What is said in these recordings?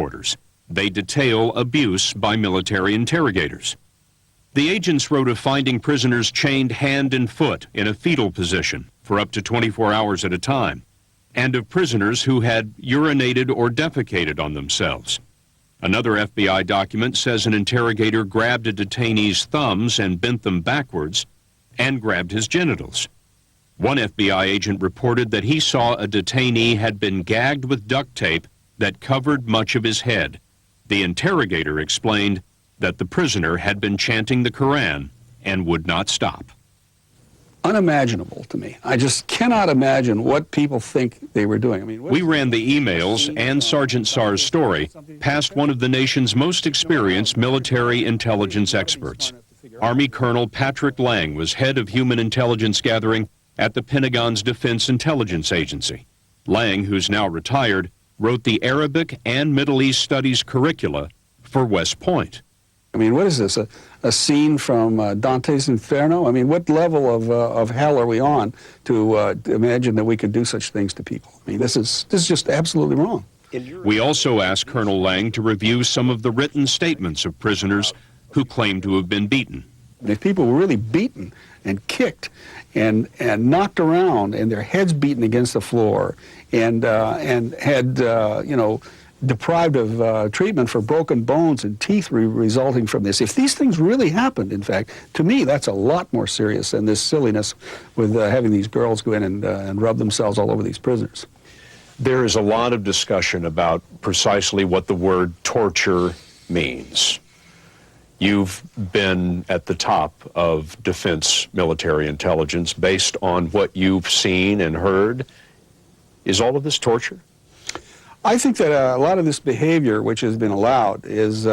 headquarters. They detail abuse by military interrogators. The agents wrote of finding prisoners chained hand and foot in a fetal position for up to 24 hours at a time, and of prisoners who had urinated or defecated on themselves. Another FBI document says an interrogator grabbed a detainee's thumbs and bent them backwards and grabbed his genitals. One FBI agent reported that he saw a detainee had been gagged with duct tape that covered much of his head. The interrogator explained that the prisoner had been chanting the Quran and would not stop. Unimaginable to me. I just cannot imagine what people think they were doing. I mean, we ran the emails and Sergeant Sarr's story past one of the nation's most experienced military intelligence experts. Army Colonel Patrick Lang was head of human intelligence gathering at the Pentagon's Defense Intelligence Agency. Lang, who's now retired, wrote the Arabic and Middle East Studies curricula for West Point. I mean, what is this, a scene from Dante's Inferno? I mean, what level of hell are we on to imagine that we could do such things to people? I mean, this is just absolutely wrong. We also asked Colonel Lang to review some of the written statements of prisoners who claim to have been beaten. If people were really beaten and kicked and knocked around and their heads beaten against the floor and had, you know, deprived of treatment for broken bones and teeth resulting from this. If these things really happened, in fact, to me, that's a lot more serious than this silliness with having these girls go in and rub themselves all over these prisoners. There is a lot of discussion about precisely what the word torture means. You've been at the top of defense military intelligence based on what you've seen and heard. Is all of this torture? I think that a lot of this behavior, which has been allowed, is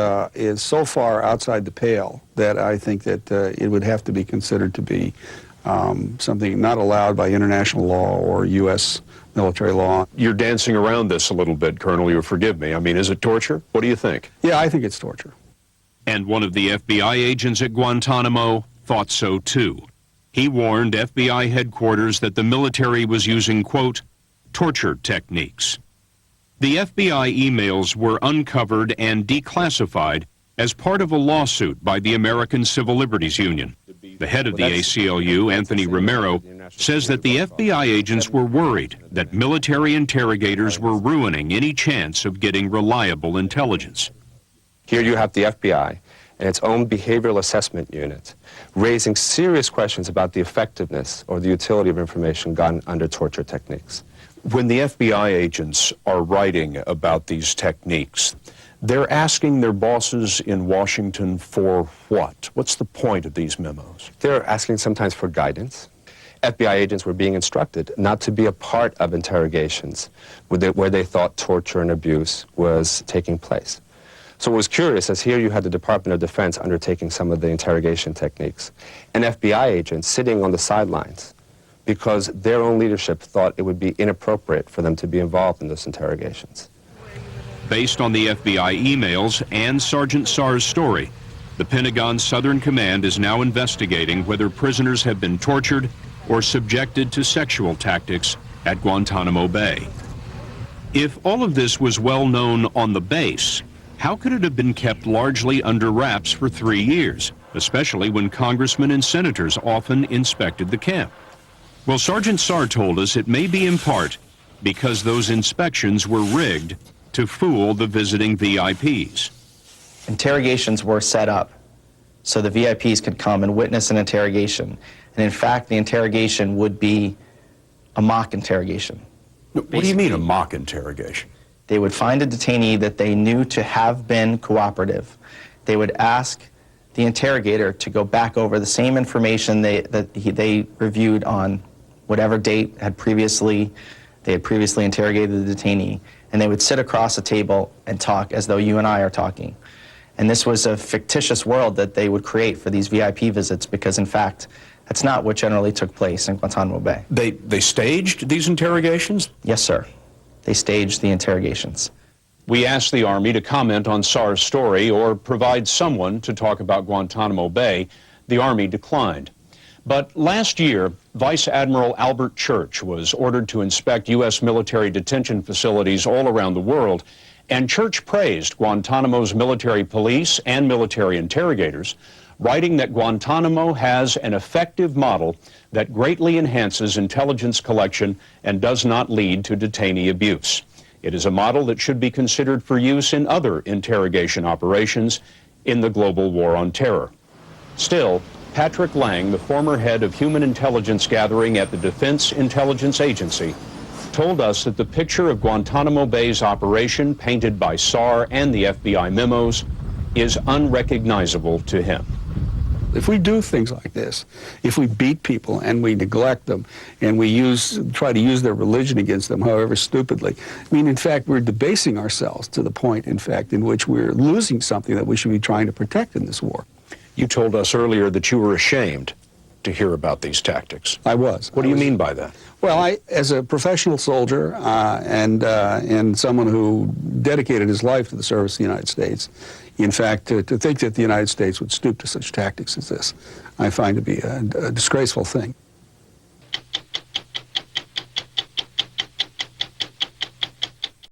so far outside the pale that I think that it would have to be considered to be something not allowed by international law or U.S. military law. You're dancing around this a little bit, Colonel. You'll forgive me. I mean, is it torture? What do you think? Yeah, I think it's torture. And one of the FBI agents at Guantanamo thought so too. He warned FBI headquarters that the military was using, quote, torture techniques. The FBI emails were uncovered and declassified as part of a lawsuit by the American Civil Liberties Union. The head of the ACLU, Anthony Romero, says that the FBI agents were worried that military interrogators were ruining any chance of getting reliable intelligence. Here you have the FBI and its own behavioral assessment unit raising serious questions about the effectiveness or the utility of information gotten under torture techniques. When the FBI agents are writing about these techniques, they're asking their bosses in Washington for what? What's the point of these memos? They're asking sometimes for guidance. FBI agents were being instructed not to be a part of interrogations where they thought torture and abuse was taking place. So what was curious is here you had the Department of Defense undertaking some of the interrogation techniques, and FBI agents sitting on the sidelines because their own leadership thought it would be inappropriate for them to be involved in those interrogations. Based on the FBI emails and Sergeant Sarr's story, the Pentagon's Southern Command is now investigating whether prisoners have been tortured or subjected to sexual tactics at Guantanamo Bay. If all of this was well known on the base, how could it have been kept largely under wraps for 3 years, especially when congressmen and senators often inspected the camp? Well, Sergeant Sarr told us it may be in part because those inspections were rigged to fool the visiting VIPs. Interrogations were set up so the VIPs could come and witness an interrogation. And in fact, the interrogation would be a mock interrogation. What do you mean a mock interrogation? They would find a detainee that they knew to have been cooperative. They would ask the interrogator to go back over the same information they reviewed on whatever date they had previously interrogated the detainee, and they would sit across a table and talk as though you and I are talking. And this was a fictitious world that they would create for these VIP visits because, in fact, that's not what generally took place in Guantanamo Bay. They staged these interrogations? Yes, sir. They staged the interrogations. We asked the Army to comment on Sarr's story or provide someone to talk about Guantanamo Bay. The Army declined. But last year, Vice Admiral Albert Church was ordered to inspect U.S. military detention facilities all around the world, And Church praised Guantanamo's military police and military interrogators, writing that Guantanamo has an effective model that greatly enhances intelligence collection and does not lead to detainee abuse. It is a model that should be considered for use in other interrogation operations in the global war on terror. Still, Patrick Lang, the former head of human intelligence gathering at the Defense Intelligence Agency, told us that the picture of Guantanamo Bay's operation painted by SAR and the FBI memos is unrecognizable to him. If we do things like this, if we beat people and we neglect them and we try to use their religion against them, however stupidly, I mean, in fact, we're debasing ourselves to the point, in fact, in which we're losing something that we should be trying to protect in this war. You told us earlier that you were ashamed to hear about these tactics. I was. What do you mean by that? Well, as a professional soldier and someone who dedicated his life to the service of the United States, in fact, to think that the United States would stoop to such tactics as this, I find to be a disgraceful thing.